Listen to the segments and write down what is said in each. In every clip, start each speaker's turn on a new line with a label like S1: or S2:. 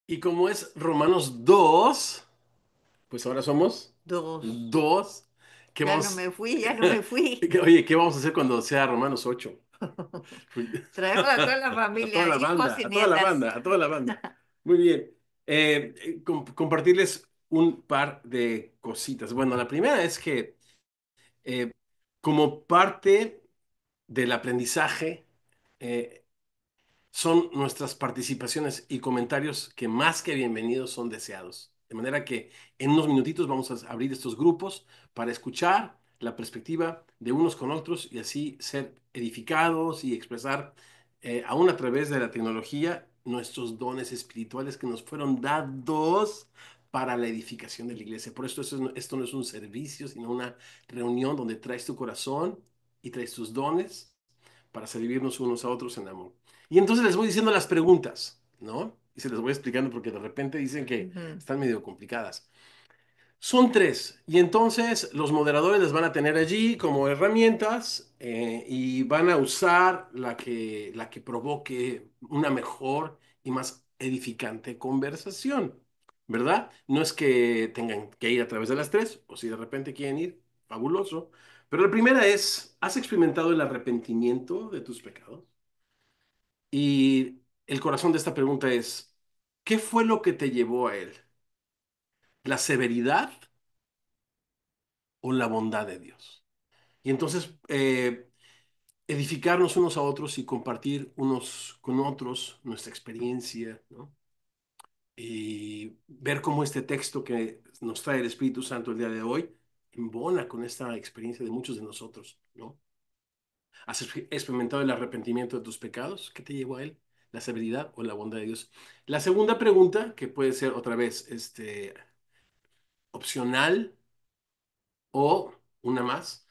S1: Y como es Romanos 2, pues ahora somos
S2: Dos.
S1: 2. ¿Qué
S2: Ya no
S1: vamos?
S2: me fui, ya no me fui.
S1: Oye, ¿qué vamos a hacer cuando sea Romanos 8?
S2: Traemos a toda la
S1: A toda
S2: familia,
S1: la
S2: hijos
S1: banda,
S2: y
S1: a toda la
S2: nietas.
S1: banda, a toda la banda. Muy bien. Compartirles un par de cositas. Bueno, la primera es que eh, como parte del aprendizaje, eh, son nuestras participaciones y comentarios que más que bienvenidos son deseados. De manera que en unos minutitos vamos a abrir estos grupos para escuchar la perspectiva de unos con otros y así ser edificados y expresar, aún a través de la tecnología, nuestros dones espirituales que nos fueron dados para la edificación de la iglesia. Por esto no es un servicio, sino una reunión donde traes tu corazón y traes tus dones para servirnos unos a otros en amor. Y entonces les voy diciendo las preguntas, ¿no? Y se les voy explicando porque de repente dicen que
S2: Ujú.
S1: están medio complicadas. Son tres, y entonces los moderadores les van a tener allí como herramientas, y van a usar la que provoque una mejor y más edificante conversación, ¿verdad? No es que tengan que ir a través de las tres, o si de repente quieren ir, fabuloso. Pero la primera es, ¿has experimentado el arrepentimiento de tus pecados? Y el corazón de esta pregunta es, ¿qué fue lo que te llevó a él? ¿La severidad o la bondad de Dios? Y entonces, edificarnos unos a otros y compartir unos con otros nuestra experiencia, ¿no? Y ver cómo este texto que nos trae el Espíritu Santo el día de hoy embona con esta experiencia de muchos de nosotros, ¿no? ¿Has experimentado el arrepentimiento de tus pecados? ¿Qué te llevó a él? ¿La severidad o la bondad de Dios? La segunda pregunta, que puede ser otra vez opcional o una más,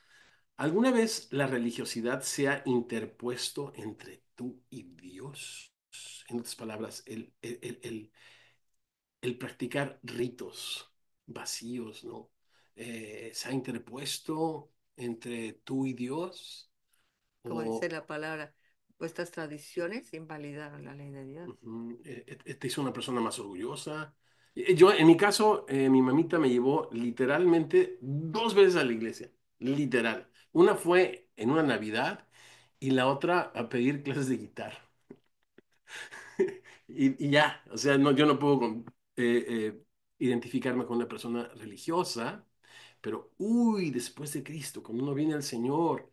S1: ¿alguna vez la religiosidad se ha interpuesto entre tú y Dios? En otras palabras, el practicar ritos vacíos, ¿no? ¿Se ha interpuesto entre tú y Dios?
S2: Como dice
S1: ¿O
S2: la palabra, vuestras tradiciones invalidaron la ley de Dios.
S1: te hizo una persona más orgullosa? Yo, en mi caso, mi mamita me llevó literalmente dos veces a la iglesia, literal. Una fue en una Navidad y la otra a pedir clases de guitarra. Y ya, o sea, no, yo no puedo identificarme con una persona religiosa, pero uy, después de Cristo, cuando uno viene al Señor,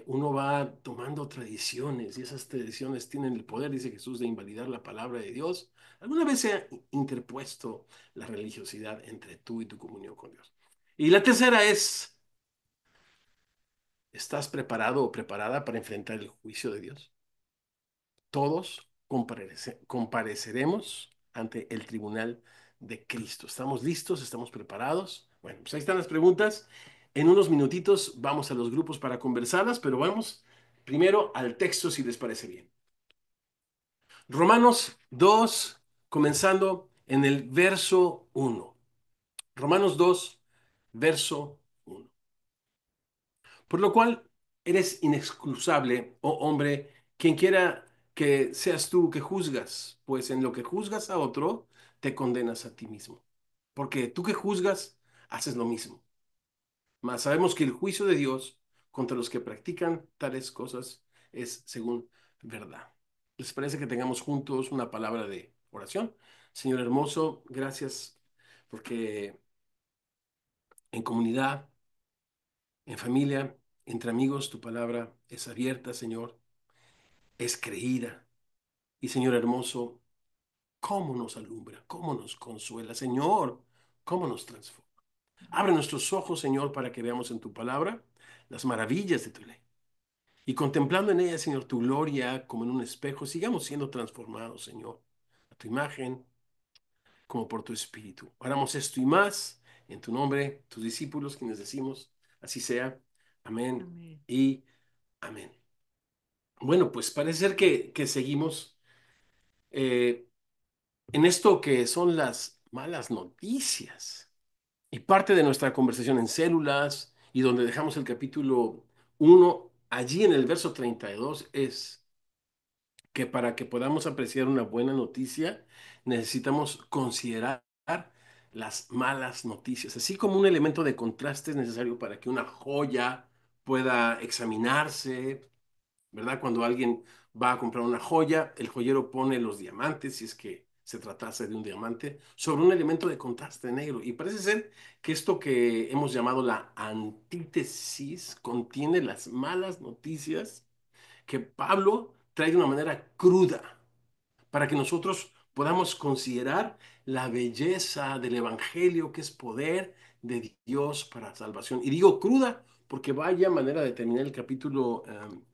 S1: uno va tomando tradiciones y esas tradiciones tienen el poder, dice Jesús, de invalidar la palabra de Dios. ¿Alguna vez se ha interpuesto la religiosidad entre tú y tu comunión con Dios? Y la tercera es, ¿estás preparado o preparada para enfrentar el juicio de Dios? Todos compareceremos ante el tribunal de Cristo. ¿Estamos listos? ¿Estamos preparados? Bueno, pues ahí están las preguntas. En unos minutitos vamos a los grupos para conversarlas, pero vamos primero al texto si les parece bien. Romanos 2, comenzando en el verso 1. Romanos 2, verso 1. Por lo cual eres inexcusable, oh hombre, quien quiera que seas tú que juzgas, pues en lo que juzgas a otro, te condenas a ti mismo. Porque tú que juzgas, haces lo mismo. Mas sabemos que el juicio de Dios contra los que practican tales cosas es según verdad. ¿Les parece que tengamos juntos una palabra de oración? Señor hermoso, gracias porque en comunidad, en familia, entre amigos, tu palabra es abierta, Señor, es creída. Y Señor hermoso, cómo nos alumbra, cómo nos consuela, Señor, cómo nos transforma. Abre nuestros ojos, Señor, para que veamos en tu palabra las maravillas de tu ley. Y contemplando en ella, Señor, tu gloria como en un espejo, sigamos siendo transformados, Señor, a tu imagen, como por tu espíritu. Oramos esto y más en tu nombre, tus discípulos, quienes decimos, así sea. Amén
S2: Amén.
S1: y amén. Bueno, pues parece ser que seguimos, eh, en esto que son las malas noticias. Y parte de nuestra conversación en células y donde dejamos el capítulo 1 allí en el verso 32 es que para que podamos apreciar una buena noticia, necesitamos considerar las malas noticias, así como un elemento de contraste es necesario para que una joya pueda examinarse, ¿verdad? Cuando alguien va a comprar una joya, el joyero pone los diamantes, si es que se tratase de un diamante, sobre un elemento de contraste negro. Y parece ser que esto que hemos llamado la antítesis contiene las malas noticias que Pablo trae de una manera cruda para que nosotros podamos considerar la belleza del Evangelio, que es poder de Dios para salvación. Y digo cruda porque vaya manera de terminar el capítulo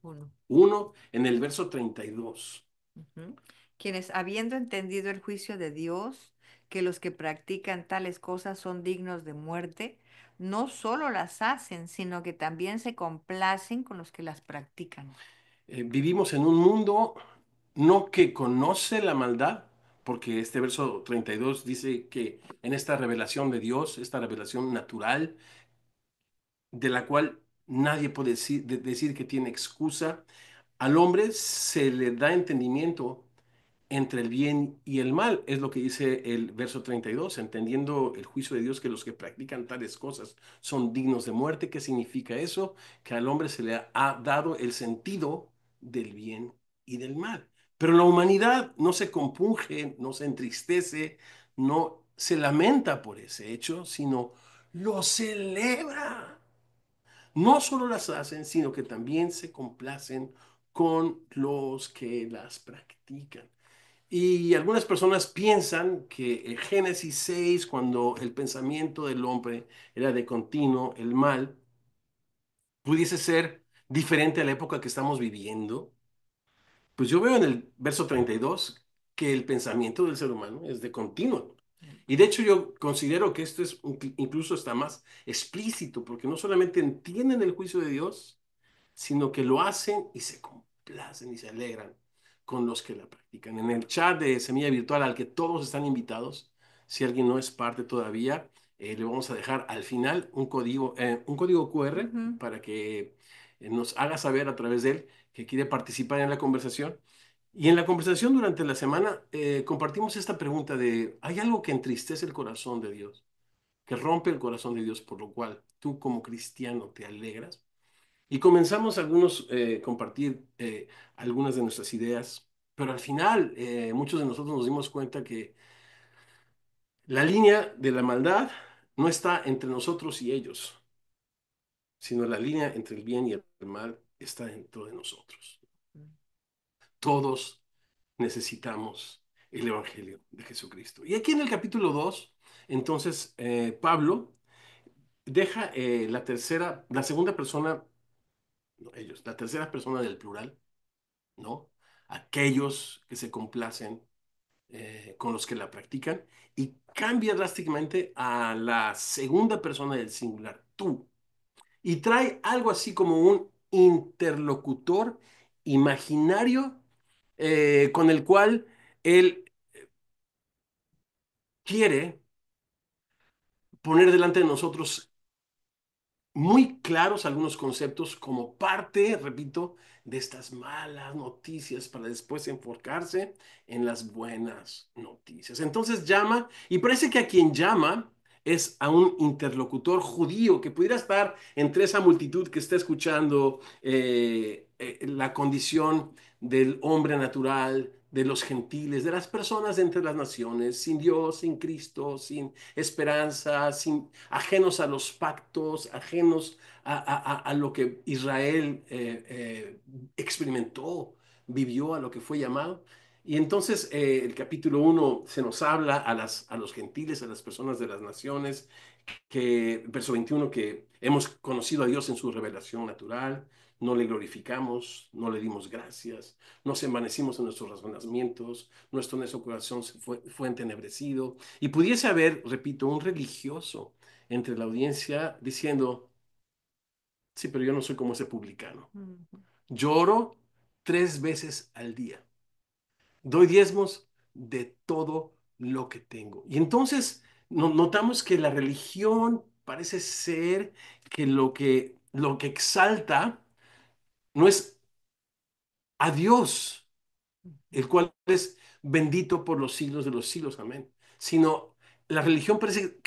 S2: Uno.
S1: 1 en el verso 32.
S2: Ujú. Quienes, habiendo entendido el juicio de Dios, que los que practican tales cosas son dignos de muerte, no solo las hacen, sino que también se complacen con los que las practican.
S1: Vivimos en un mundo no que conoce la maldad, porque este verso 32 dice que en esta revelación de Dios, esta revelación natural, de la cual nadie puede decir que tiene excusa, al hombre se le da entendimiento entre el bien y el mal, es lo que dice el verso 32, entendiendo el juicio de Dios que los que practican tales cosas son dignos de muerte. ¿Qué significa eso? Que al hombre se le ha dado el sentido del bien y del mal. Pero la humanidad no se compunge, no se entristece, no se lamenta por ese hecho, sino lo celebra. No solo las hacen, sino que también se complacen con los que las practican. Y algunas personas piensan que en Génesis 6, cuando el pensamiento del hombre era de continuo, el mal, pudiese ser diferente a la época que estamos viviendo. Pues yo veo en el verso 32 que el pensamiento del ser humano es de continuo. Y de hecho yo considero que esto es incluso está más explícito, porque no solamente entienden el juicio de Dios, sino que lo hacen y se complacen y se alegran con los que la practican. En el chat de Semilla Virtual al que todos están invitados, si alguien no es parte todavía, le vamos a dejar al final un código QR
S2: Ujú,
S1: para que nos haga saber a través de él que quiere participar en la conversación. Y en la conversación durante la semana compartimos esta pregunta de, ¿hay algo que entristece el corazón de Dios? Que rompe el corazón de Dios, por lo cual tú como cristiano te alegras. Y comenzamos algunos compartir algunas de nuestras ideas, pero al final muchos de nosotros nos dimos cuenta que la línea de la maldad no está entre nosotros y ellos, sino la línea entre el bien y el mal está dentro de nosotros.
S2: ujú,
S1: Todos necesitamos el Evangelio de Jesucristo. Y aquí en el capítulo 2 entonces Pablo deja la segunda persona, no, ellos, la tercera persona del plural, ¿no? Aquellos que se complacen con los que la practican y cambia drásticamente a la segunda persona del singular, tú, y trae algo así como un interlocutor imaginario con el cual él quiere poner delante de nosotros muy claros algunos conceptos como parte, repito, de estas malas noticias para después enfocarse en las buenas noticias. Entonces llama, y parece que a quien llama es a un interlocutor judío que pudiera estar entre esa multitud que está escuchando la condición del hombre natural, de los gentiles, de las personas de entre las naciones, sin Dios, sin Cristo, sin esperanza, sin, ajenos a los pactos, ajenos a lo que Israel experimentó, vivió, a lo que fue llamado. Y entonces el capítulo 1 se nos habla a los gentiles, a las personas de las naciones, que, verso 21, que hemos conocido a Dios en su revelación natural, no le glorificamos, no le dimos gracias, nos envanecimos en nuestros razonamientos, nuestro necio corazón fue entenebrecido. Y pudiese haber, repito, un religioso entre la audiencia diciendo, sí, pero yo no soy como ese publicano.
S2: ujú,
S1: Lloro 3 veces al día. Doy diezmos de todo lo que tengo. Y entonces notamos que la religión parece ser que lo que exalta no es a Dios,
S2: ujú.
S1: el cual es bendito por los siglos de los siglos, amén. Sino la religión parece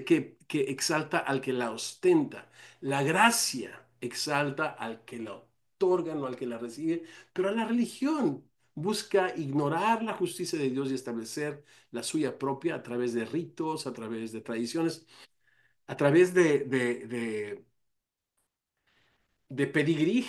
S1: que exalta al que la ostenta. La gracia exalta al que la otorga, no al que la recibe. Pero la religión busca ignorar la justicia de Dios y establecer la suya propia a través de ritos, a través de tradiciones, a través de pedigrí,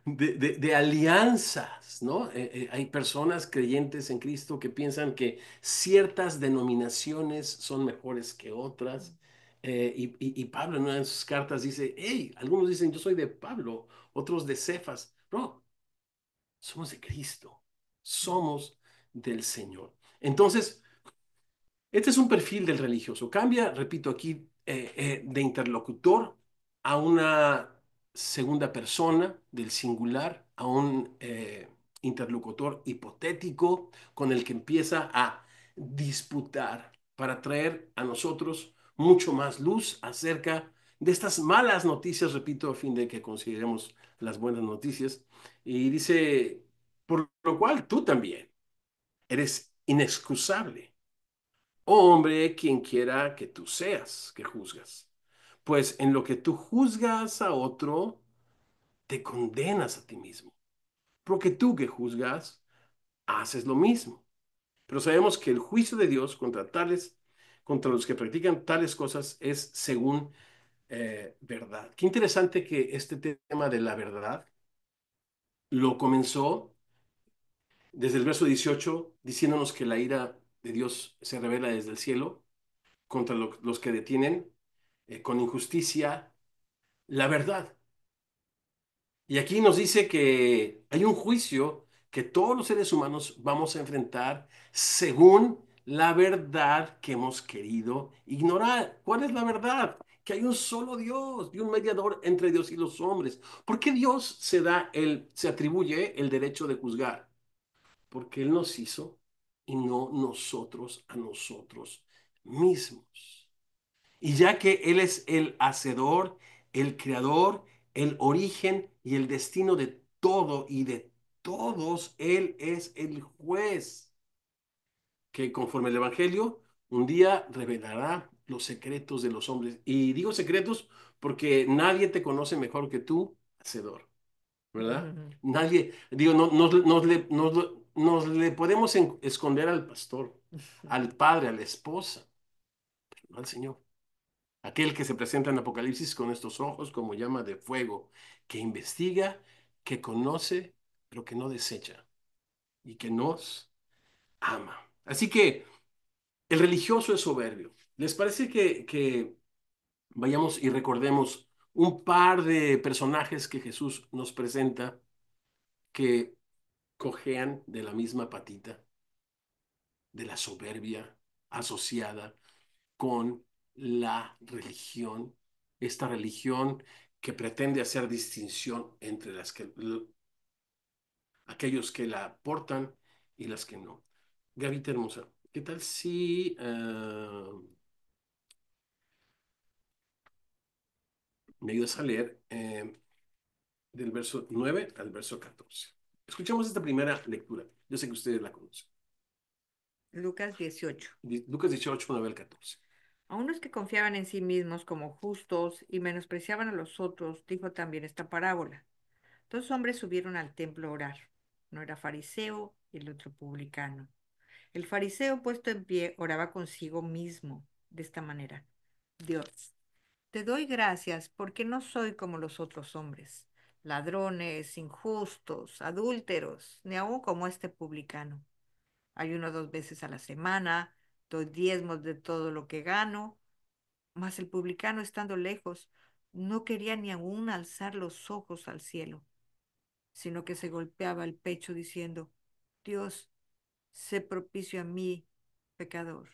S2: Mm,
S1: de alianzas, ¿no? Hay personas creyentes en Cristo que piensan que ciertas denominaciones son mejores que otras. Y Pablo en una de sus cartas dice, hey, algunos dicen, yo soy de Pablo, otros de Cefas. No, somos de Cristo,
S2: mm,
S1: somos del Señor. Entonces, este es un perfil del religioso. Cambia, repito aquí, de interlocutor a una segunda persona, del singular, a un interlocutor hipotético con el que empieza a disputar para traer a nosotros mucho más luz acerca de estas malas noticias, repito, a fin de que consideremos las buenas noticias. Y dice, por lo cual tú también eres inexcusable. Oh hombre, quien quiera que tú seas, que juzgas. Pues en lo que tú juzgas a otro, te condenas a ti mismo. Porque tú que juzgas, haces lo mismo. Pero sabemos que el juicio de Dios contra los que practican tales cosas, es según verdad. Qué interesante que este tema de la verdad lo comenzó desde el verso 18, diciéndonos que la ira de Dios se revela desde el cielo contra los que detienen con injusticia la verdad. Y aquí nos dice que hay un juicio que todos los seres humanos vamos a enfrentar según la verdad que hemos querido ignorar. ¿Cuál es la verdad? Que hay un solo Dios y un mediador entre Dios y los hombres. ¿Por qué Dios se atribuye el derecho de juzgar? Porque Él nos hizo y no nosotros a nosotros mismos. Y ya que Él es el hacedor, el creador, el origen y el destino de todo y de todos, Él es el juez que conforme el Evangelio un día revelará los secretos de los hombres. Y digo secretos porque nadie te conoce mejor que tú, hacedor, ¿verdad? Nadie, digo, no, nos le podemos esconder al pastor, al padre, a la esposa, no al Señor. Aquel que se presenta en Apocalipsis con estos ojos como llama de fuego, que investiga, que conoce, pero que no desecha y que nos ama. Así que el religioso es soberbio. ¿Les parece que vayamos y recordemos un par de personajes que Jesús nos presenta que cojean de la misma patita, de la soberbia asociada con la religión, esta religión que pretende hacer distinción entre aquellos que la portan y las que no? Gavita hermosa, ¿qué tal si me ayudas a leer del verso 9 al verso 14? Escuchemos esta primera lectura. Yo sé que ustedes la conocen.
S2: Lucas 18.
S1: Lucas 18, 9 al 14.
S2: A unos que confiaban en sí mismos como justos y menospreciaban a los otros, dijo también esta parábola. Dos hombres subieron al templo a orar. Uno era fariseo y el otro publicano. El fariseo, puesto en pie, oraba consigo mismo de esta manera. Dios, te doy gracias porque no soy como los otros hombres, ladrones, injustos, adúlteros, ni aun como este publicano. Ayuno 2 veces a la semana, doy diezmos de todo lo que gano. Mas el publicano, estando lejos, no quería ni aun alzar los ojos al cielo, sino que se golpeaba el pecho diciendo, Dios, sé propicio a mí, pecador.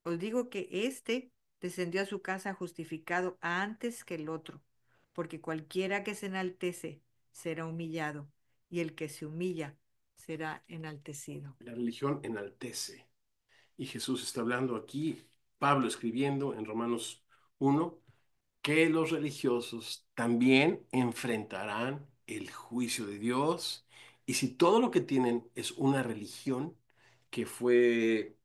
S2: Os digo que éste descendió a su casa justificado antes que el otro, porque cualquiera que se enaltece será humillado, y el que se humilla será enaltecido.
S1: La religión enaltece. Y Jesús está hablando aquí, Pablo escribiendo en Romanos 1, que los religiosos también enfrentarán el juicio de Dios Y si todo lo que tienen es una religión que fue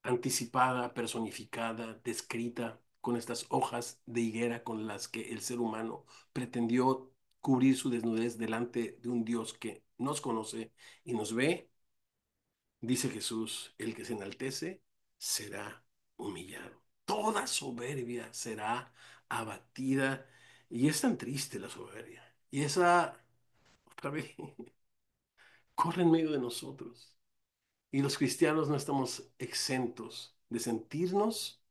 S1: anticipada, personificada, descrita con estas hojas de higuera con las que el ser humano pretendió cubrir su desnudez delante de un Dios que nos conoce y nos ve, dice Jesús, el que se enaltece será humillado. Toda soberbia será abatida. Y es tan triste la soberbia. Y esa, otra vez, corre en medio de nosotros. Y los cristianos no estamos exentos de sentirnos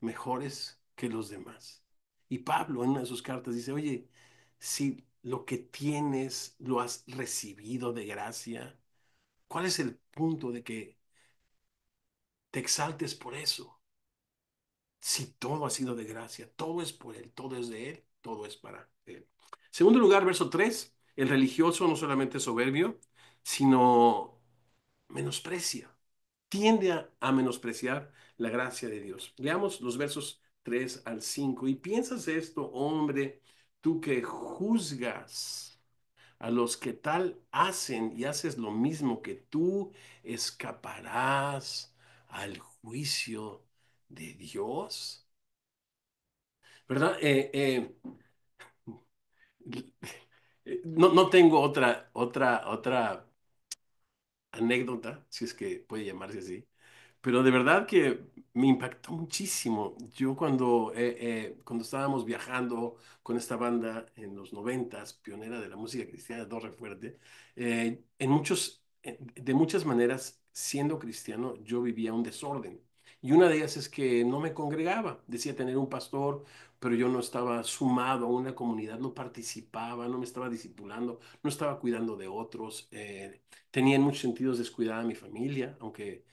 S1: mejores que los demás. Y Pablo en una de sus cartas dice, oye, si lo que tienes lo has recibido de gracia, ¿cuál es el punto de que te exaltes por eso? Si todo ha sido de gracia, todo es por Él, todo es de Él, todo es para Él. Segundo lugar, verso 3, el religioso no solamente es soberbio, sino menosprecia, tiende a menospreciar la gracia de Dios. Leamos los versos 3 al 5. Y piensas esto, hombre, tú que juzgas a los que tal hacen y haces lo mismo que tú, escaparás al juicio de Dios. ¿Verdad? No tengo otra anécdota, si es que puede llamarse así, pero de verdad que me impactó muchísimo. Yo cuando estábamos viajando con esta banda en los noventas, pionera de la música cristiana de Torre Fuerte, de muchas maneras, siendo cristiano, yo vivía un desorden. Y una de ellas es que no me congregaba. Decía tener un pastor, pero yo no estaba sumado a una comunidad, no participaba, no me estaba discipulando, no estaba cuidando de otros. Tenía en muchos sentidos descuidada a mi familia, aunque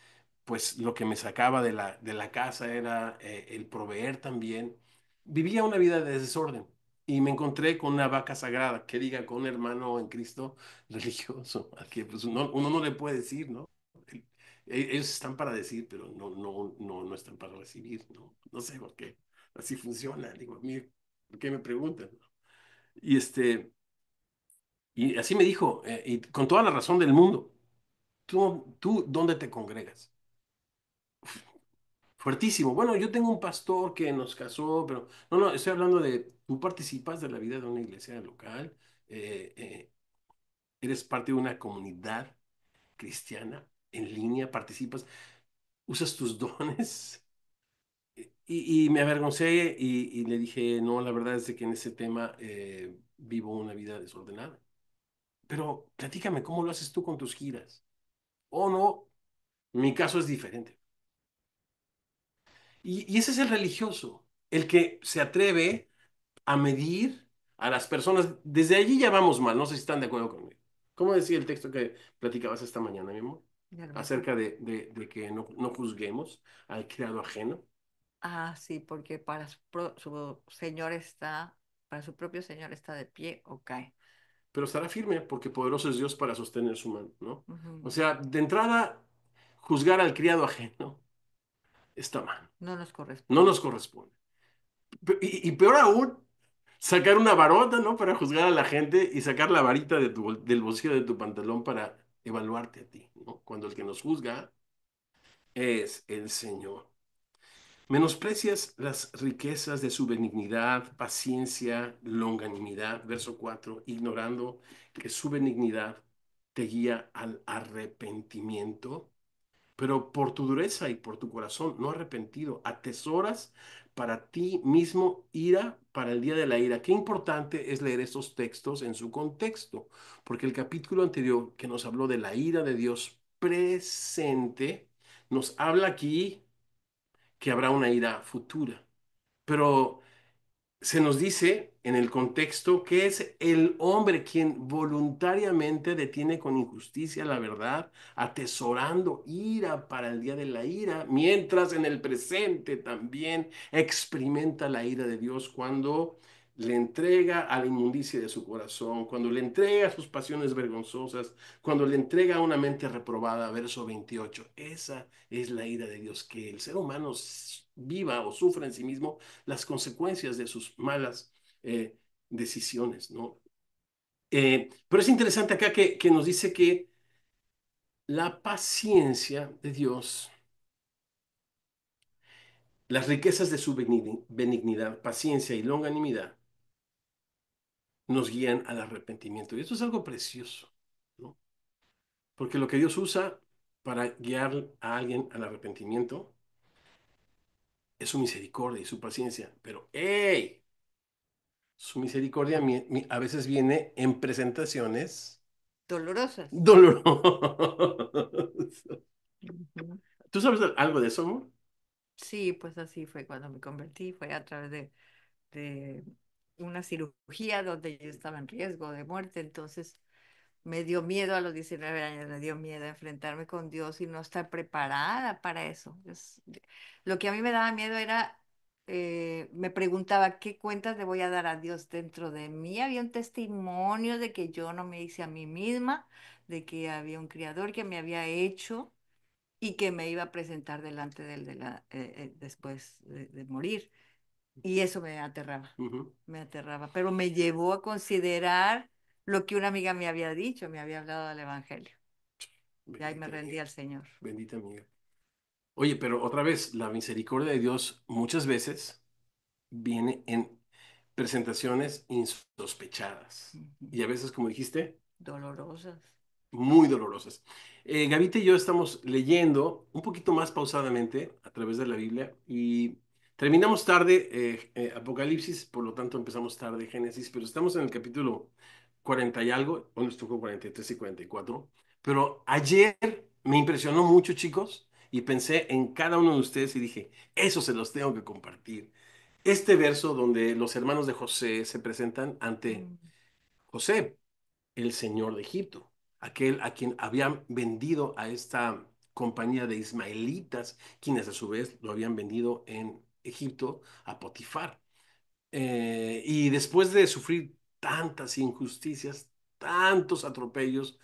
S1: pues lo que me sacaba de la casa era el proveer también. Vivía una vida de desorden y me encontré con una vaca sagrada, que diga, con un hermano en Cristo religioso, al que pues, uno no le puede decir, ¿no? Ellos están para decir, pero no están para recibir, ¿no? No sé por qué. Así funciona. Digo, mire, ¿por qué me preguntan? Y, y así me dijo, y con toda la razón del mundo. ¿Tú dónde te congregas? Fuertísimo. Bueno, yo tengo un pastor que nos casó, pero no, estoy hablando de, tú participas de la vida de una iglesia local, eh, eh, eres parte de una comunidad cristiana en línea, participas, usas tus dones. Y me avergoncé y le dije, no, la verdad es de que en ese tema vivo una vida desordenada. Pero platícame, ¿cómo lo haces tú con tus giras? O no, mi caso es diferente. Y ese es el religioso, el que se atreve a medir a las personas. Desde allí ya vamos mal, no sé si están de acuerdo conmigo. ¿Cómo decía el texto que platicabas esta mañana, mi amor?
S2: Ya no me acuerdo.
S1: Acerca de que no juzguemos al criado ajeno,
S2: Ah, sí, porque para su señor está, para su propio señor está de pie o cae.
S1: pero estará firme porque poderoso es Dios para sostener su mano, ¿no?
S2: Ujú.
S1: O sea, de entrada, juzgar al criado ajeno está mal,
S2: No nos
S1: no
S2: corresponde.
S1: nos corresponde. Y peor aún, sacar una varota, ¿no? Para juzgar a la gente y sacar la varita del bolsillo de tu pantalón para evaluarte a ti, ¿no? Cuando el que nos juzga es el Señor. Menosprecias las riquezas de su benignidad, paciencia, longanimidad, verso 4, ignorando que su benignidad te guía al arrepentimiento, pero por tu dureza y por tu corazón no arrepentido, atesoras para ti mismo ira para el día de la ira. Qué importante es leer estos textos en su contexto, porque el capítulo anterior que nos habló de la ira de Dios presente, nos habla aquí que habrá una ira futura. Pero se nos dice en el contexto que es el hombre quien voluntariamente detiene con injusticia la verdad, atesorando ira para el día de la ira, mientras en el presente también experimenta la ira de Dios cuando le entrega a la inmundicia de su corazón, cuando le entrega sus pasiones vergonzosas, cuando le entrega a una mente reprobada, verso 28. Esa es la ira de Dios, que el ser humano viva o sufra en sí mismo las consecuencias de sus malas decisiones, ¿no? Pero es interesante acá que nos dice que la paciencia de Dios, las riquezas de su benignidad, paciencia y longanimidad nos guían al arrepentimiento. Y esto es algo precioso, ¿no? Porque lo que Dios usa para guiar a alguien al arrepentimiento es su misericordia y su paciencia. Pero, ¡hey! Su misericordia a veces viene en presentaciones
S2: Dolorosas.
S1: dolorosas.
S2: Ujú.
S1: ¿Tú sabes algo de eso, amor?
S2: Sí, pues así fue cuando me convertí, fue a través de una cirugía donde yo estaba en riesgo de muerte, entonces me dio miedo a los 19 años, me dio miedo enfrentarme con Dios y no estar preparada para eso. Lo que a mí me daba miedo era, me preguntaba, ¿qué cuentas le voy a dar a Dios dentro de mí? Había un testimonio de que yo no me hice a mí misma, de que había un creador que me había hecho y que me iba a presentar delante de él después de morir. Y eso
S1: Ujú.
S2: me aterraba, pero me llevó a considerar lo que una amiga me había dicho, me había hablado del Evangelio. Y ahí me
S1: Bendita
S2: rendí
S1: amiga,
S2: al Señor.
S1: bendita amiga. Oye, pero otra vez, la misericordia de Dios muchas veces viene en presentaciones insospechadas.
S2: Ujú.
S1: Y a veces, como dijiste,
S2: Dolorosas.
S1: muy dolorosas. Gavita y yo estamos leyendo un poquito más pausadamente a través de la Biblia y terminamos tarde Apocalipsis, por lo tanto empezamos tarde Génesis, pero estamos en el capítulo 40 y algo, hoy nos tocó 43 y 44, pero ayer me impresionó mucho, chicos, y pensé en cada uno de ustedes y dije, eso se los tengo que compartir. Este verso donde los hermanos de José se presentan ante
S2: Mm,
S1: José, el señor de Egipto, aquel a quien habían vendido a esta compañía de ismaelitas, quienes a su vez lo habían vendido en Egipto a Potifar. Y después de sufrir tantas injusticias, tantos atropellos,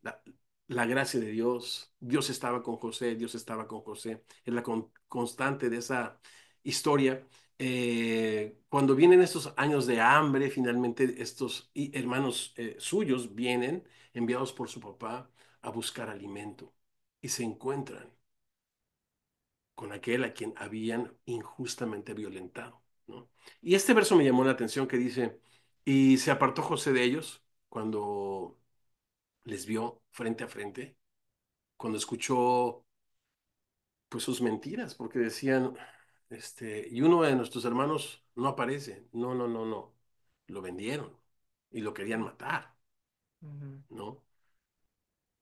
S1: la, la gracia de Dios, Dios estaba con José, Dios estaba con José, es la constante de esa historia. Cuando vienen estos años de hambre, finalmente estos hermanos suyos vienen, enviados por su papá, a buscar alimento y se encuentran con aquel a quien habían injustamente violentado, ¿no? Y este verso me llamó la atención que dice, y se apartó José de ellos cuando les vio frente a frente, cuando escuchó pues sus mentiras, porque decían, y uno de nuestros hermanos no aparece, no, no, no, no, lo vendieron y lo querían matar,
S2: ujú,
S1: ¿no?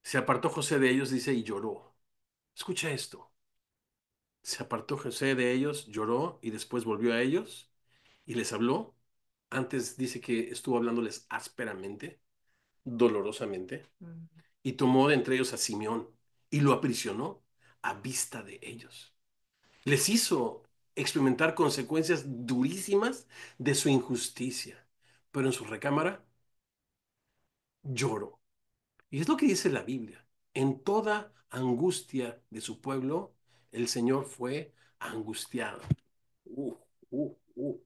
S1: Se apartó José de ellos, dice, y lloró. Escucha esto. Se apartó José de ellos, lloró y después volvió a ellos y les habló. Antes dice que estuvo hablándoles ásperamente, dolorosamente,
S2: ujú.
S1: y tomó de entre ellos a Simeón y lo aprisionó a vista de ellos. Les hizo experimentar consecuencias durísimas de su injusticia, pero en su recámara lloró. Y es lo que dice la Biblia. En toda angustia de su pueblo, el Señor fue angustiado. Uh,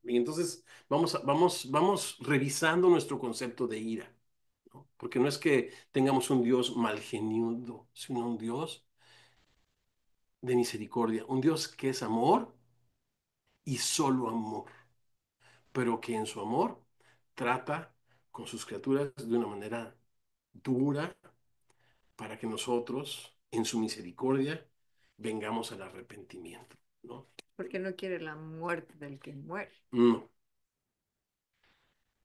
S1: Y entonces vamos revisando nuestro concepto de ira, ¿no? Porque no es que tengamos un Dios malgenido, sino un Dios de misericordia, un Dios que es amor y solo amor, pero que en su amor trata con sus criaturas de una manera dura para que nosotros, en su misericordia, vengamos al arrepentimiento, ¿no?
S2: Porque no quiere la muerte del que muere.
S1: No.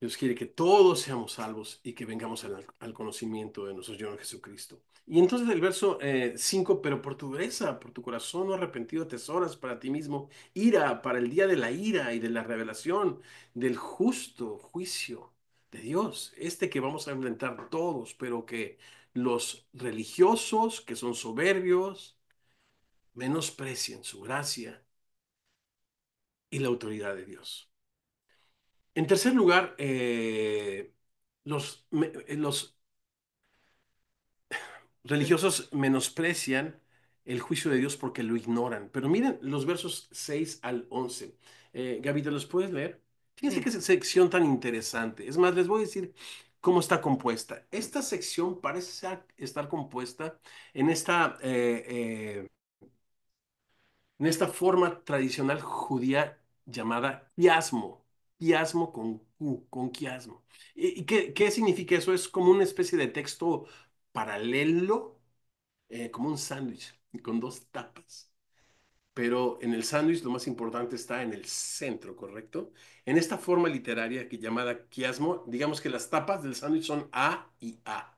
S1: Dios quiere que todos seamos salvos y que vengamos al conocimiento de nuestro Señor Jesucristo. Y entonces el verso 5, pero por tu dureza, por tu corazón no arrepentido, tesoras para ti mismo, ira para el día de la ira y de la revelación del justo juicio de Dios, este que vamos a enfrentar todos, pero que los religiosos que son soberbios menosprecien su gracia y la autoridad de Dios. En tercer lugar, los religiosos menosprecian el juicio de Dios porque lo ignoran. Pero miren los versos 6 al 11. Gaby, ¿te los puedes leer? Fíjense qué
S2: Sí.
S1: sección tan interesante. Es más, les voy a decir, cómo está compuesta. Esta sección parece estar compuesta en en esta forma tradicional judía llamada quiasmo. Quiasmo con Q, con quiasmo. ¿Y qué significa eso? Es como una especie de texto paralelo, como un sándwich, con dos tapas. Pero en el sándwich lo más importante está en el centro, ¿correcto? En esta forma literaria que llamada quiasmo, digamos que las tapas del sándwich son A y A.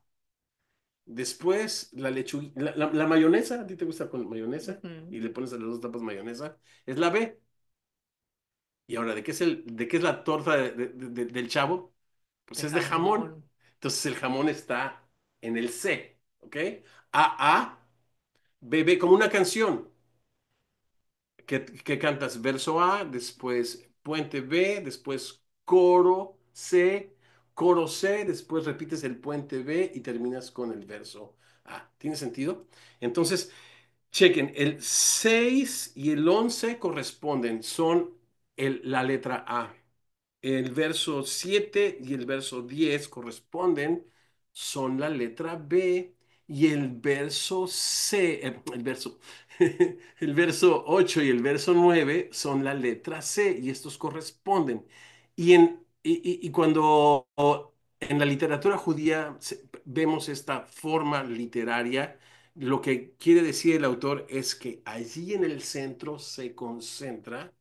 S1: Después la lechuga, la mayonesa, ¿a ti te gusta con mayonesa?
S2: Ujú.
S1: Y le pones a las dos tapas mayonesa, es la B. Y ahora, de qué es la torta del chavo? Pues
S2: De
S1: es de jamón.
S2: jamón,
S1: Entonces el jamón está en el C, ¿ok? A, A, B, B, como una canción. ¿Qué cantas? Verso A, después puente B, después coro C, después repites el puente B y terminas con el verso A. ¿Tiene sentido? Entonces, chequen, el 6 y el 11 corresponden, son la letra A. El verso 7 y el verso 10 corresponden, son la letra B. Y el verso C, el verso 8 y el verso 9 son la letra C y estos corresponden. Y cuando en la literatura judía vemos esta forma literaria, lo que quiere decir el autor es que allí en el centro se concentra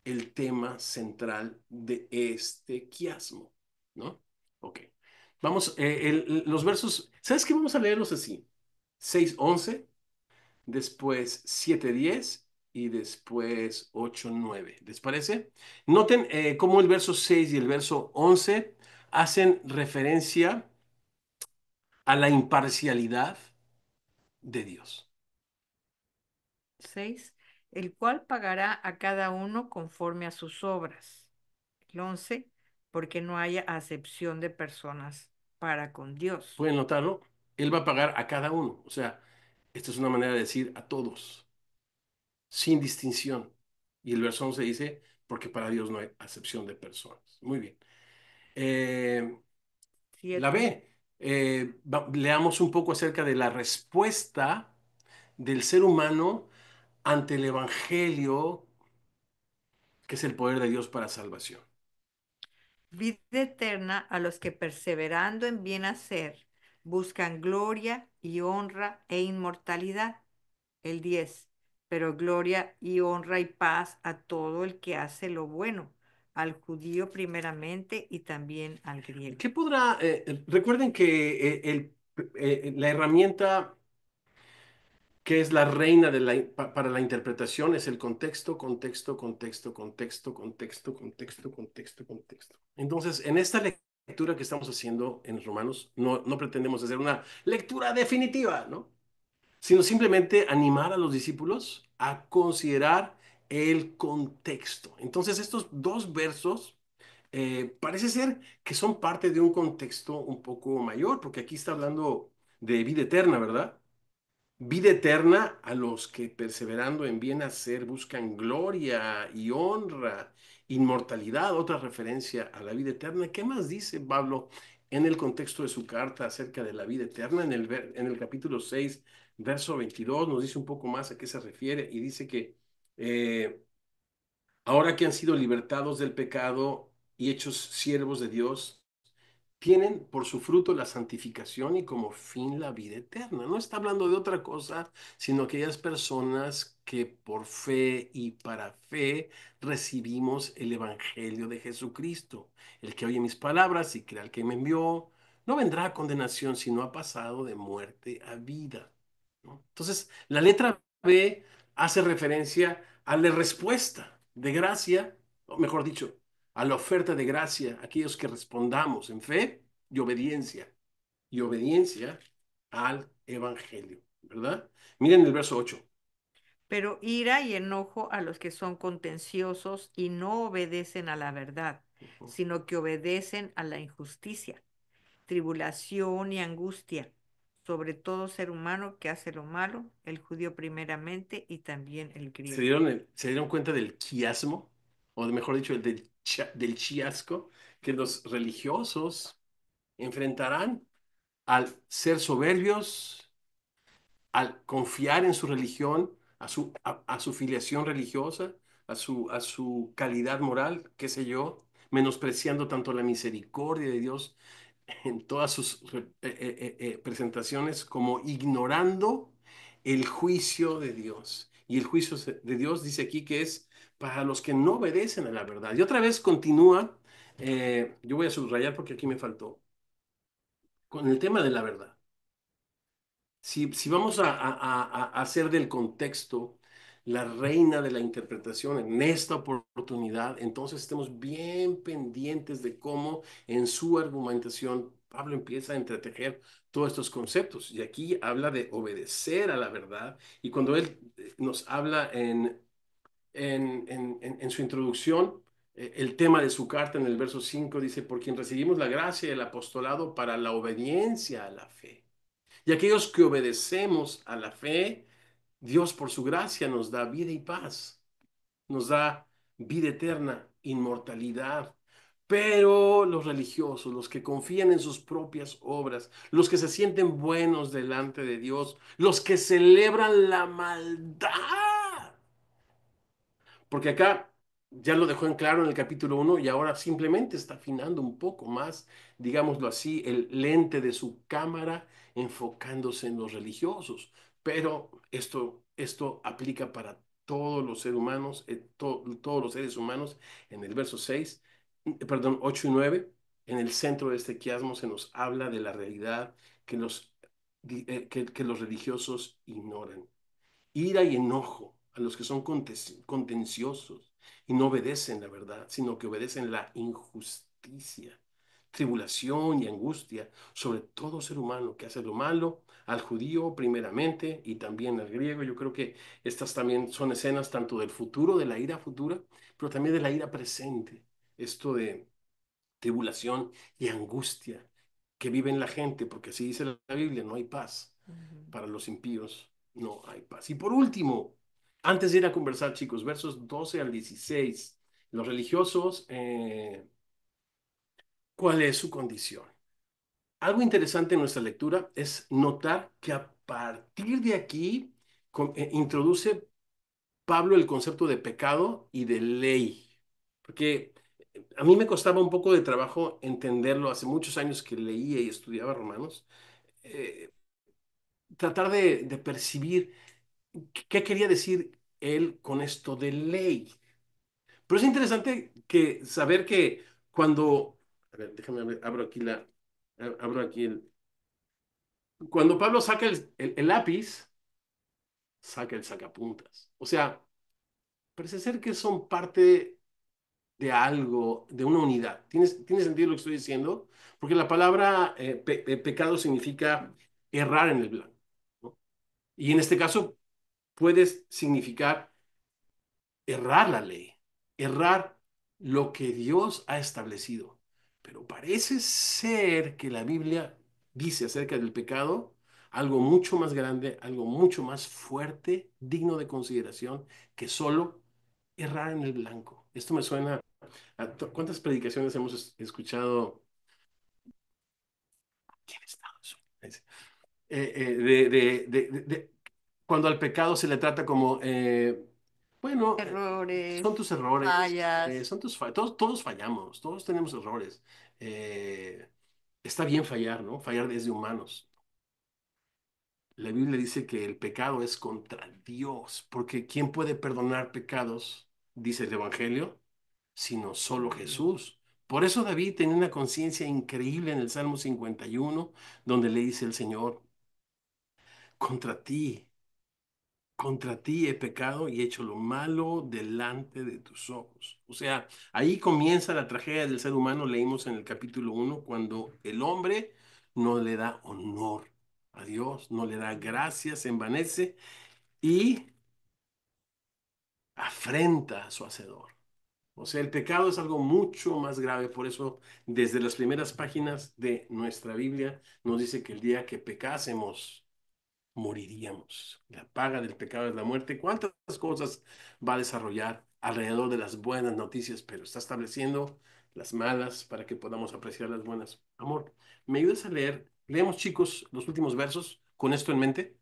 S1: el tema central de este quiasmo, ¿no? Ok. Vamos, los versos, ¿sabes qué? Vamos a leerlos así. 6:11, después 7:10 y después 8:9. ¿Les parece? Noten cómo el verso 6 y el verso 11 hacen referencia a la imparcialidad de Dios.
S2: 6, el cual pagará a cada uno conforme a sus obras. El 11, porque no haya acepción de personas para con Dios.
S1: ¿Pueden notarlo? Él va a pagar a cada uno. O sea, esto es una manera de decir a todos, sin distinción. Y el verso 11 dice, porque para Dios no hay acepción de personas. Muy bien. Eh, la
S2: 7,
S1: B, leamos un poco acerca de la respuesta del ser humano ante el Evangelio, que es el poder de Dios para salvación.
S2: vida eterna a los que perseverando en bien hacer buscan gloria y honra e inmortalidad. El 10, pero gloria y honra y paz a todo el que hace lo bueno, al judío primeramente y también al griego.
S1: ¿Qué podrá, recuerden que la herramienta que es la reina para la interpretación, es el contexto, contexto, contexto, contexto, contexto, contexto, contexto, contexto. Entonces, en esta lectura que estamos haciendo en Romanos, no pretendemos hacer una lectura definitiva, ¿no? Sino simplemente animar a los discípulos a considerar el contexto. Entonces, estos dos versos parece ser que son parte de un contexto un poco mayor, porque aquí está hablando de vida eterna, ¿verdad? Vida eterna a los que perseverando en bien hacer buscan gloria y honra, inmortalidad, otra referencia a la vida eterna. ¿Qué más dice Pablo en el contexto de su carta acerca de la vida eterna? En el capítulo 6, verso 22, nos dice un poco más a qué se refiere y dice que eh, ahora que han sido libertados del pecado y hechos siervos de Dios, tienen por su fruto la santificación y como fin la vida eterna. No está hablando de otra cosa, sino aquellas personas que por fe y para fe recibimos el Evangelio de Jesucristo. El que oye mis palabras y crea al que me envió, no vendrá a condenación, sino ha pasado de muerte a vida, ¿no? Entonces, la letra B hace referencia a la respuesta de gracia, o mejor dicho, a la oferta de gracia, aquellos que respondamos en fe y obediencia al Evangelio, ¿verdad? Miren el verso 8.
S2: Pero ira y enojo a los que son contenciosos y no obedecen a la verdad, sino que obedecen a la injusticia, tribulación y angustia sobre todo ser humano que hace lo malo, el judío primeramente y también el griego.
S1: Se dieron cuenta del quiasmo? O mejor dicho, del chiasco, que los religiosos enfrentarán al ser soberbios, al confiar en su religión, a su filiación religiosa, a su calidad moral, qué sé yo, menospreciando tanto la misericordia de Dios en todas sus presentaciones como ignorando el juicio de Dios. Y el juicio de Dios dice aquí que es para los que no obedecen a la verdad. Y otra vez continúa, yo voy a subrayar porque aquí me faltó, con el tema de la verdad. Si vamos a hacer del contexto la reina de la interpretación en esta oportunidad, entonces estemos bien pendientes de cómo en su argumentación Pablo empieza a entretejer todos estos conceptos. Y aquí habla de obedecer a la verdad. Y cuando él nos habla en su introducción, el tema de su carta en el verso 5 dice, por quien recibimos la gracia y el apostolado para la obediencia a la fe. Y aquellos que obedecemos a la fe, Dios por su gracia nos da vida y paz, nos da vida eterna, inmortalidad. Pero los religiosos, los que confían en sus propias obras, los que se sienten buenos delante de Dios, los que celebran la maldad, porque acá ya lo dejó en claro en el capítulo 1 y ahora simplemente está afinando un poco más, digámoslo así, el lente de su cámara enfocándose en los religiosos. Pero esto aplica para todos los seres humanos, todos los seres humanos. En el verso 6, perdón, 8 y 9, en el centro de este quiasmo se nos habla de la realidad que los religiosos ignoran. Ira y enojo a los que son contenciosos y no obedecen la verdad, sino que obedecen la injusticia, tribulación y angustia sobre todo ser humano que hace lo malo, al judío primeramente y también al griego. Yo creo que estas también son escenas tanto del futuro, de la ira futura, pero también de la ira presente. Esto de tribulación y angustia que vive en la gente, porque así dice la Biblia, no hay paz
S2: Ujú.
S1: para los impíos, no hay paz. Y por último, antes de ir a conversar, chicos, versos 12 al 16, los religiosos, ¿cuál es su condición? Algo interesante en nuestra lectura es notar que a partir de aquí introduce Pablo el concepto de pecado y de ley, porque a mí me costaba un poco de trabajo entenderlo hace muchos años que leía y estudiaba Romanos, eh, tratar de percibir qué quería decir él con esto de ley. Pero es interesante que saber que cuando, a ver, déjame abro aquí abro aquí cuando Pablo saca el lápiz, saca el sacapuntas. O sea, parece ser que son parte de algo, de una unidad. ¿Tiene sentido lo que estoy diciendo? Porque la palabra pecado significa errar en el blanco, ¿no? Y en este caso puede significar errar la ley, errar lo que Dios ha establecido. Pero parece ser que la Biblia dice acerca del pecado algo mucho más grande, algo mucho más fuerte, digno de consideración, que solo errar en el blanco. Esto me suena ¿cuántas predicaciones hemos escuchado aquí en Estados Unidos? Cuando al pecado se le trata como, bueno, son
S2: Errores,
S1: tus errores,
S2: fallas.
S1: son tus todos fallamos, todos tenemos errores. Eh, Está bien fallar, ¿no? Fallar desde humanos. La Biblia dice que el pecado es contra Dios, porque ¿quién puede perdonar pecados? Dice el Evangelio, sino solo
S2: Dios.
S1: Jesús. Por eso David tenía una conciencia increíble en el Salmo 51, donde le dice el Señor, contra ti, contra ti he pecado y he hecho lo malo delante de tus ojos. O sea, ahí comienza la tragedia del ser humano, leímos en el capítulo 1, cuando el hombre no le da honor a Dios, no le da gracias, se envanece y afrenta a su hacedor. O sea, el pecado es algo mucho más grave, por eso desde las primeras páginas de nuestra Biblia nos dice que el día que pecásemos, moriríamos. La paga del pecado es la muerte. ¿Cuántas cosas va a desarrollar alrededor de las buenas noticias? Pero está estableciendo las malas, para que podamos apreciar las buenas. Amor, ¿me ayudas a leer? Leemos, chicos, los últimos versos con esto en mente,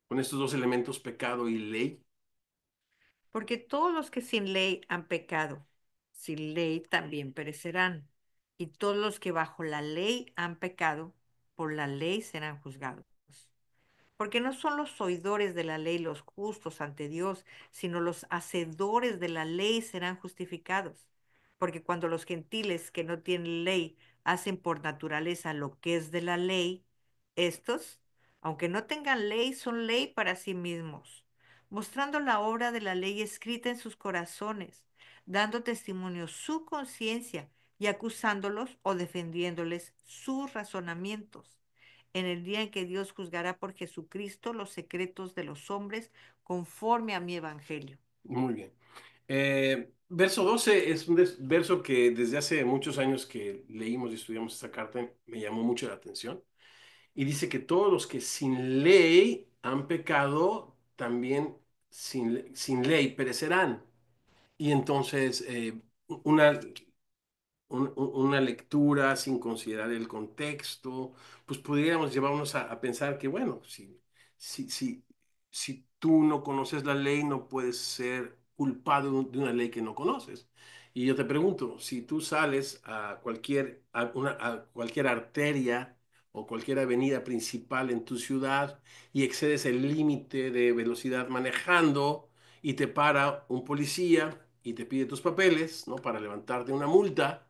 S1: con estos dos elementos, pecado y ley.
S2: Porque todos los que sin ley han pecado, sin ley también perecerán. Y todos los que bajo la ley han pecado, por la ley serán juzgados. Porque no son los oidores de la ley los justos ante Dios, sino los hacedores de la ley serán justificados. Porque cuando los gentiles que no tienen ley hacen por naturaleza lo que es de la ley, estos, aunque no tengan ley, son ley para sí mismos, mostrando la obra de la ley escrita en sus corazones, dando testimonio su conciencia y acusándolos o defendiéndoles sus razonamientos en el día en que Dios juzgará por Jesucristo los secretos de los hombres conforme a mi evangelio.
S1: Muy bien. Verso 12 es un verso que desde hace muchos años que leímos y estudiamos esta carta me llamó mucho la atención. Y dice que todos los que sin ley han pecado, también sin ley perecerán. Y entonces, una una lectura sin considerar el contexto, pues podríamos llevarnos a pensar que, bueno, si, si, si tú no conoces la ley, no puedes ser culpado de una ley que no conoces. Y yo te pregunto, si tú sales a cualquier arteria o cualquier avenida principal en tu ciudad y excedes el límite de velocidad manejando y te para un policía y te pide tus papeles, ¿no? Para levantarte una multa,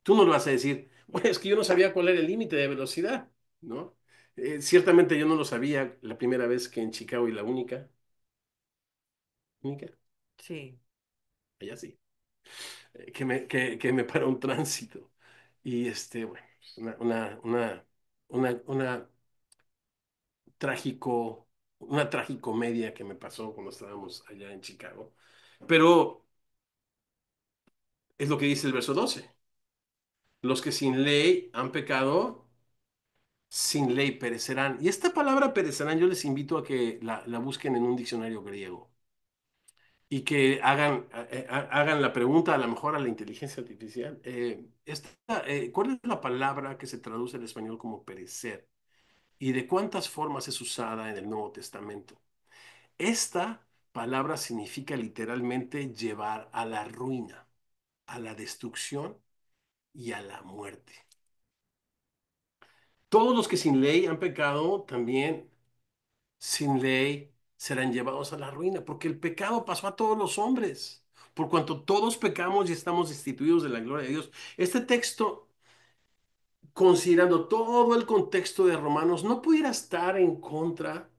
S1: tú no le vas a decir, bueno, es que yo no sabía cuál era el límite de velocidad, ¿no? Ciertamente yo no lo sabía la primera vez que en Chicago y la única,
S2: Sí,
S1: allá sí, que me paró un tránsito. Y bueno, una trágico, una tragicomedia que me pasó cuando estábamos allá en Chicago. Pero es lo que dice el verso 12. Los que sin ley han pecado, sin ley perecerán. Y esta palabra perecerán yo les invito a que la busquen en un diccionario griego y que hagan la pregunta a lo mejor a la inteligencia artificial. ¿Cuál es la palabra que se traduce al español como perecer? ¿Y de cuántas formas es usada en el Nuevo Testamento? Esta palabra significa literalmente llevar a la ruina, a la destrucción y a la muerte. Todos los que sin ley han pecado también sin ley serán llevados a la ruina, porque el pecado pasó a todos los hombres, por cuanto todos pecamos y estamos destituidos de la gloria de Dios. Este texto, considerando todo el contexto de Romanos, no pudiera estar en contra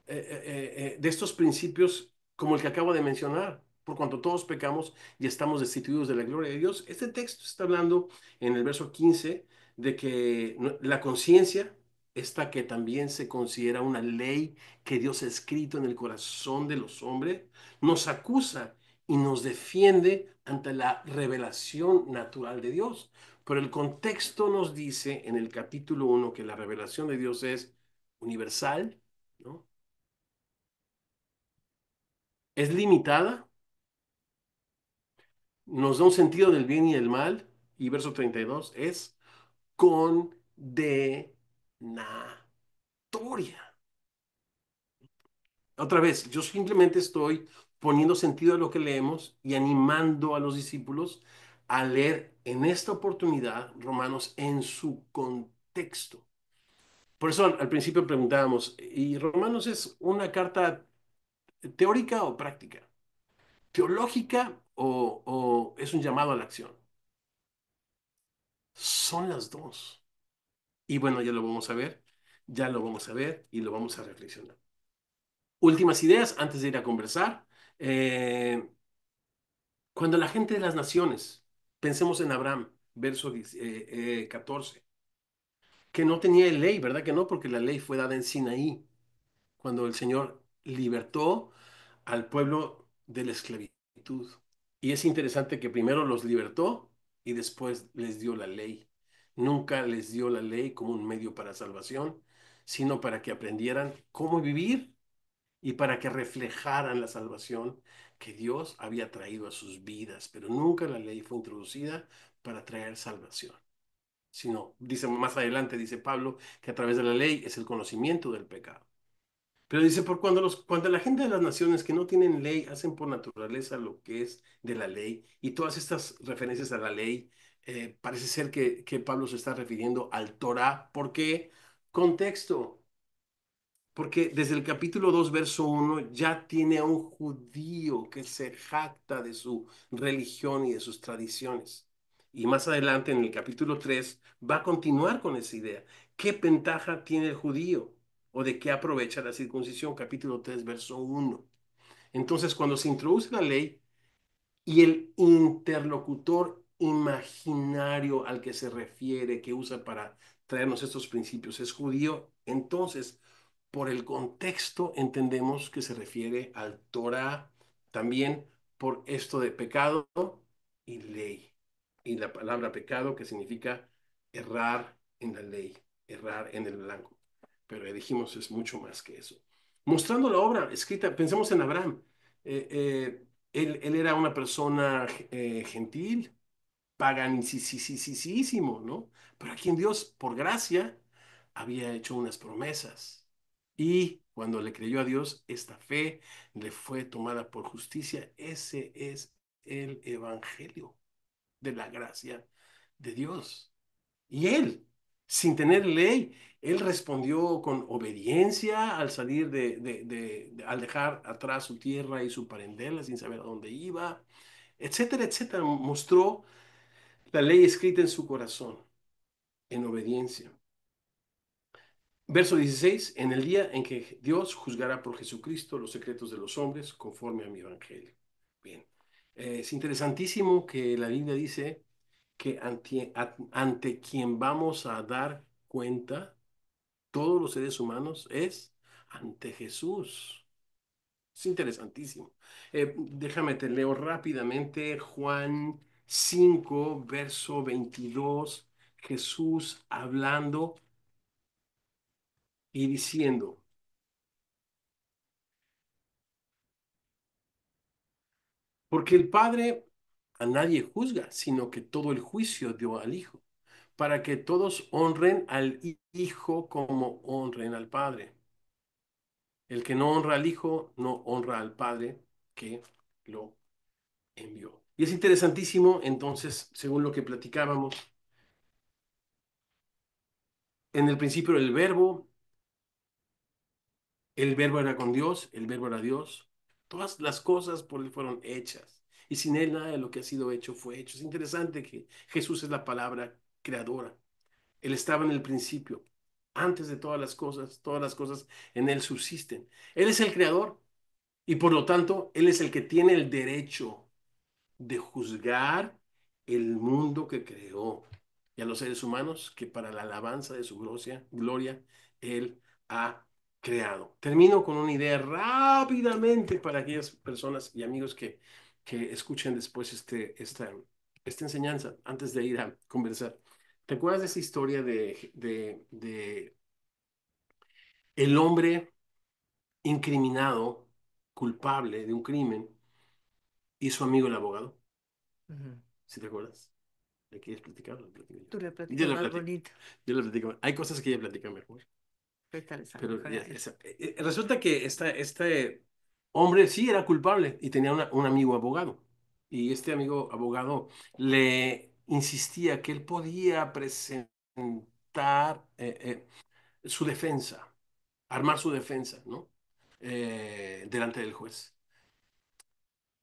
S1: de estos principios como el que acabo de mencionar. Por cuanto todos pecamos y estamos destituidos de la gloria de Dios. Este texto está hablando en el verso 15 de que la conciencia, esta que también se considera una ley que Dios ha escrito en el corazón de los hombres, nos acusa y nos defiende ante la revelación natural de Dios. Pero el contexto nos dice en el capítulo 1 que la revelación de Dios es universal, ¿no? Es limitada, nos da un sentido del bien y del mal, y verso 32 es condenatoria. Otra vez, yo simplemente estoy poniendo sentido a lo que leemos y animando a los discípulos a leer en esta oportunidad Romanos en su contexto. Por eso al principio preguntábamos, ¿y Romanos es una carta teórica o práctica? ¿Teológica o es un llamado a la acción? Son las dos. Y bueno, ya lo vamos a ver, ya lo vamos a ver y lo vamos a reflexionar. Últimas ideas antes de ir a conversar. Eh, Cuando la gente de las naciones, pensemos en Abraham, verso 14, que no tenía ley, ¿verdad que no? Porque la ley fue dada en Sinaí, cuando el Señor libertó al pueblo de la esclavitud. Y es interesante que primero los libertó y después les dio la ley. Nunca les dio la ley como un medio para salvación, sino para que aprendieran cómo vivir y para que reflejaran la salvación que Dios había traído a sus vidas. Pero nunca la ley fue introducida para traer salvación, sino, dice más adelante, dice Pablo, que a través de la ley es el conocimiento del pecado. Pero dice, por cuando la gente de las naciones que no tienen ley hacen por naturaleza lo que es de la ley, y todas estas referencias a la ley, parece ser que Pablo se está refiriendo al Torah. ¿Por qué? Contexto. Porque desde el capítulo 2 verso 1 ya tiene a un judío que se jacta de su religión y de sus tradiciones. Y más adelante en el capítulo 3 va a continuar con esa idea. ¿Qué ventaja tiene el judío? ¿O de qué aprovecha la circuncisión? Capítulo 3 verso 1. Entonces, cuando se introduce la ley, y el interlocutor imaginario al que se refiere, que usa para traernos estos principios, es judío, entonces, por el contexto, entendemos que se refiere al Torah, también por esto de pecado y ley. Y la palabra pecado que significa errar en la ley, errar en el blanco. Pero dijimos, es mucho más que eso. Mostrando la obra escrita, pensemos en Abraham. Eh, eh, él era una persona gentil, paganicísimo, ¿no? Pero a quien Dios, por gracia, había hecho unas promesas. Y cuando le creyó a Dios, esta fe le fue tomada por justicia. Ese es el evangelio de la gracia de Dios. Y él, sin tener ley, él respondió con obediencia al salir al dejar atrás su tierra y su parentela sin saber a dónde iba, etcétera, etcétera. Mostró la ley escrita en su corazón, en obediencia. Verso 16, en el día en que Dios juzgará por Jesucristo los secretos de los hombres conforme a mi evangelio. Bien, es interesantísimo que la Biblia dice que ante quien vamos a dar cuenta, todos los seres humanos, es ante Jesús. Es interesantísimo. Déjame te leo rápidamente Juan 5 verso 22, Jesús hablando y diciendo, porque el Padre a nadie juzga, sino que todo el juicio dio al Hijo, para que todos honren al Hijo como honren al Padre. El que no honra al Hijo, no honra al Padre que lo envió. Y es interesantísimo, entonces, según lo que platicábamos, en el principio el verbo era con Dios, el verbo era Dios. Todas las cosas por él fueron hechas. Y sin él nada de lo que ha sido hecho fue hecho. Es interesante que Jesús es la palabra creadora. Él estaba en el principio. Antes de todas las cosas en él subsisten. Él es el creador y por lo tanto, él es el que tiene el derecho de juzgar el mundo que creó y a los seres humanos que para la alabanza de su gloria Él ha creado. Termino con una idea rápidamente para aquellas personas y amigos que escuchen después esta enseñanza antes de ir a conversar. ¿Te acuerdas de esa historia de el hombre incriminado, culpable de un crimen, y su amigo el abogado?
S2: Ujú.
S1: ¿Sí te acuerdas? ¿Le quieres platicar? Lo platico yo.
S2: Tú le
S1: Yo
S2: platicas
S1: lo
S2: más
S1: platico.
S2: bonito.
S1: Yo lo platico. Hay cosas que ella platica mejor.
S2: Préstales a lo
S1: Pero
S2: mejor a él.
S1: resulta que este hombre sí era culpable y tenía un amigo abogado. Y este amigo abogado le insistía que él podía presentar su defensa, armar su defensa, ¿no? Delante del juez.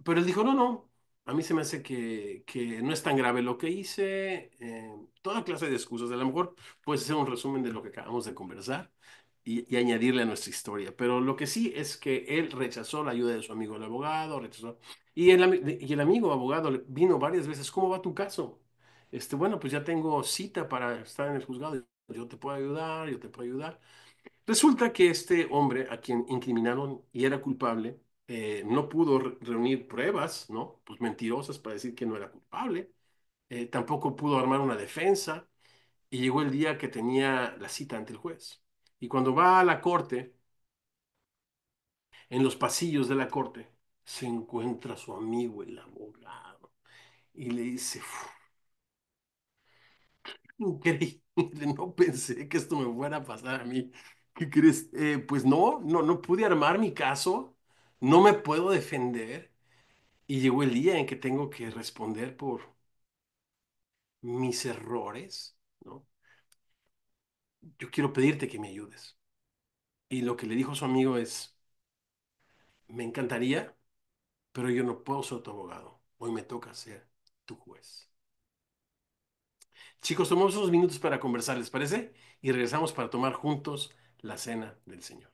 S1: Pero él dijo, no, no, a mí se me hace que no es tan grave lo que hice, toda clase de excusas. A lo mejor puedes hacer un resumen de lo que acabamos de conversar y añadirle a nuestra historia. Pero lo que sí es que él rechazó la ayuda de su amigo el abogado, rechazó. Y el amigo abogado vino varias veces, ¿cómo va tu caso? Bueno, pues ya tengo cita para estar en el juzgado. Yo te puedo ayudar, yo te puedo ayudar. Resulta que este hombre a quien incriminaron y era culpable, no pudo reunir pruebas, ¿no? Pues mentirosas para decir que no era culpable. Tampoco pudo armar una defensa y llegó el día que tenía la cita ante el juez. Y cuando va a la corte, En los pasillos de la corte se encuentra a su amigo el abogado y le dice, increíble, no pensé que esto me fuera a pasar a mí. ¿Qué crees? Pues no pude armar mi caso, no me puedo defender y llegó el día en que tengo que responder por mis errores, ¿no? Yo quiero pedirte que me ayudes. Y lo que le dijo su amigo es, me encantaría, pero yo no puedo ser tu abogado. Hoy me toca ser tu juez. Chicos, tomamos unos minutos para conversar, ¿les parece? Y regresamos para tomar juntos la cena del Señor.